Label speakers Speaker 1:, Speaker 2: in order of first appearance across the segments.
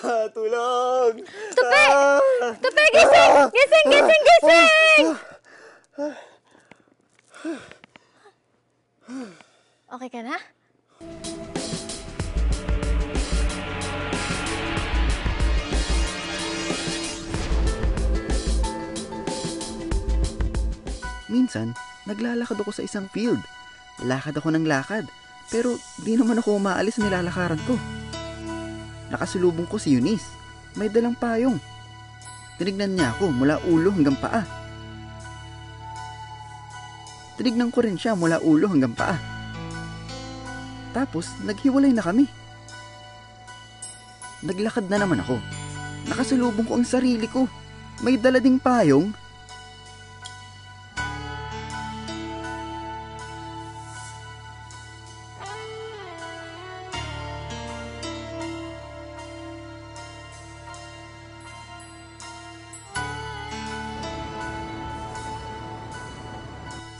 Speaker 1: Tulong!
Speaker 2: Tupi! Tupi, gising! Gising, gising, gising! Okay ka na?
Speaker 1: Minsan, naglalakad ako sa isang field. Lakad ako ng lakad, pero di naman ako umaalis sa nilalakaran ko. Nakasalubong ko si Eunice. May dalang payong. Tinignan niya ako mula ulo hanggang paa. Tinignan ko rin siya mula ulo hanggang paa. Tapos, naghiwalay na kami. Naglakad na naman ako. Nakasalubong ko ang sarili ko. May dala ding payong.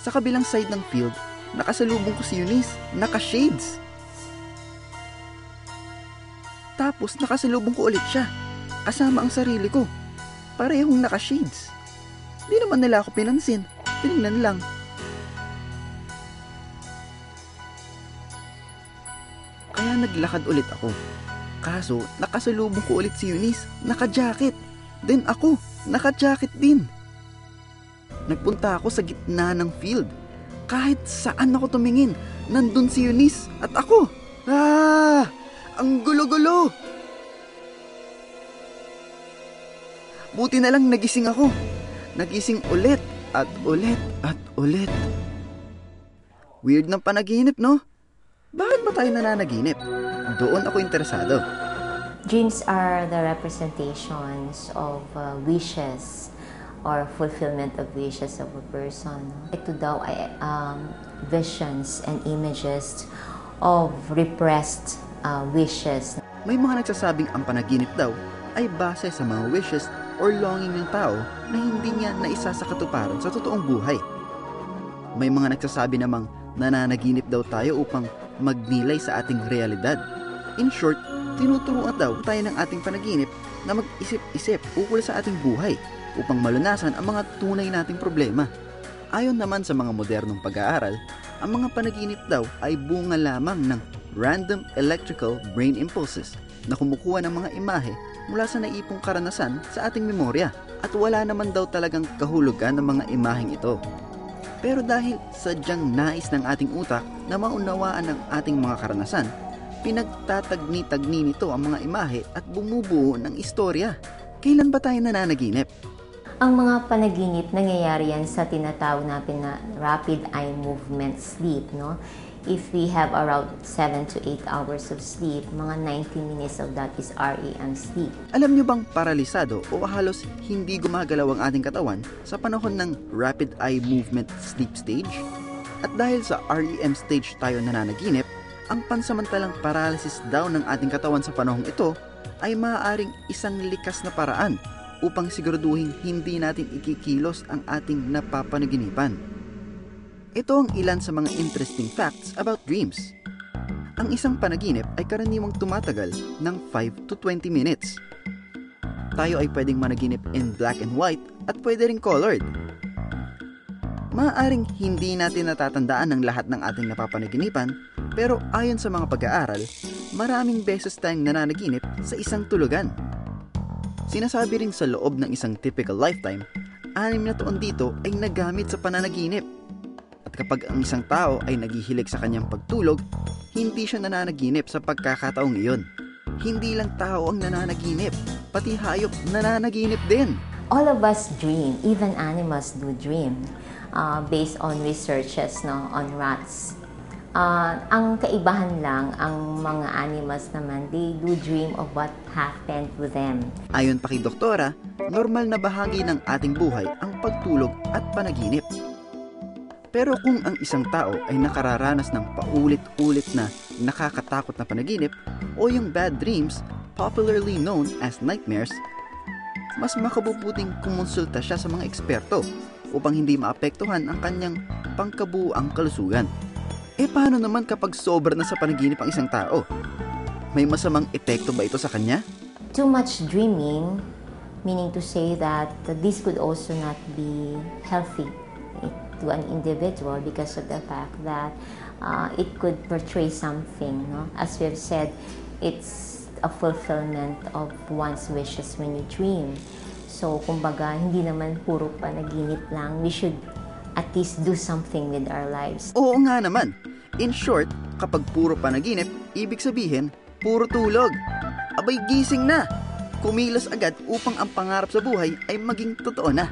Speaker 1: Sa kabilang side ng field, nakasalubong ko si Eunice, naka-shades. Tapos nakasalubong ko ulit siya, kasama ang sarili ko, parehong naka-shades. Di naman nila ako pinansin, tinignan lang. Kaya naglakad ulit ako. Kaso, nakasalubong ko ulit si Eunice, naka-jacket. Then ako, naka-jacket din. Nagpunta ako sa gitna ng field. Kahit saan ako tumingin, nandun si Eunice at ako. Ang gulo-gulo! Buti na lang nagising ako. Nagising ulit at ulit at ulit. Weird ng panaginip, no? Bakit ba tayo nananaginip? Doon ako interesado.
Speaker 3: Dreams are the representations of wishes or fulfillment of wishes of a person. Ito daw ay visions and images of repressed wishes.
Speaker 1: May mga nagsasabing ang panaginip daw ay base sa mga wishes or longing ng tao na hindi niya naisa sa katuparan sa totoong buhay. May mga nagsasabi namang nananaginip daw tayo upang magnilay sa ating realidad. In short, tinuturuan daw tayo ng ating panaginip na mag-isip-isip ukol sa ating buhay upang malunasan ang mga tunay nating problema. Ayon naman sa mga modernong pag-aaral, ang mga panaginip daw ay bunga lamang ng random electrical brain impulses na kumukuha ng mga imahe mula sa naipong karanasan sa ating memorya at wala naman daw talagang kahulugan ng mga imaheng ito. Pero dahil sadyang nais ng ating utak na maunawaan ang ating mga karanasan, pinagtatagni-tagni nito ang mga imahe at bumubuo ng istorya. Kailan ba tayo nananaginip?
Speaker 3: Ang mga panaginip, nangyayari yan sa tinatawag natin na rapid eye movement sleep, no? If we have around 7 to 8 hours of sleep, mga 90 minutes of that is REM sleep.
Speaker 1: Alam nyo bang paralisado o halos hindi gumagalaw ang ating katawan sa panahon ng rapid eye movement sleep stage? At dahil sa REM stage tayo nananaginip, ang pansamantalang paralysis daw ng ating katawan sa panahong ito ay maaaring isang likas na paraan upang siguraduhin hindi natin ikikilos ang ating napapanaginipan. Ito ang ilan sa mga interesting facts about dreams. Ang isang panaginip ay karaniwang tumatagal ng 5 to 20 minutes. Tayo ay pwedeng managinip in black and white at pwede ring colored. Maaaring hindi natin natatandaan ang lahat ng ating napapanaginipan, pero ayon sa mga pag-aaral, maraming beses tayong nananaginip sa isang tulugan. Sinasabi rin sa loob ng isang typical lifetime, 6 na taon dito ay nagamit sa pananaginip. At kapag ang isang tao ay naghihilig sa kanyang pagtulog, hindi siya nananaginip sa pagkakataong iyon. Hindi lang tao ang nananaginip, pati hayop nananaginip din.
Speaker 3: All of us dream, even animals do dream, based on researches on rats. Ang kaibahan lang, ang mga animals naman, they do dream of what happened to them.
Speaker 1: Ayon pa kay doktora, normal na bahagi ng ating buhay ang pagtulog at panaginip. Pero kung ang isang tao ay nakararanas ng paulit-ulit na nakakatakot na panaginip o yung bad dreams, popularly known as nightmares, mas makabubuting kumonsulta siya sa mga eksperto upang hindi maapektuhan ang kanyang pangkabuuang kalusugan. Paano naman kapag sobra na sa panaginip ang isang tao? May masamang epekto ba ito sa kanya?
Speaker 3: Too much dreaming, meaning to say that this could also not be healthy to an individual because of the fact that it could portray something. No? As we've said, it's a fulfillment of one's wishes when you dream. So, kumbaga, hindi naman puro panaginip lang. We should at least do something with our lives.
Speaker 1: Oo nga naman. In short, kapag puro panaginip, ibig sabihin, puro tulog. Abay, gising na! Kumilos agad upang ang pangarap sa buhay ay maging totoo na.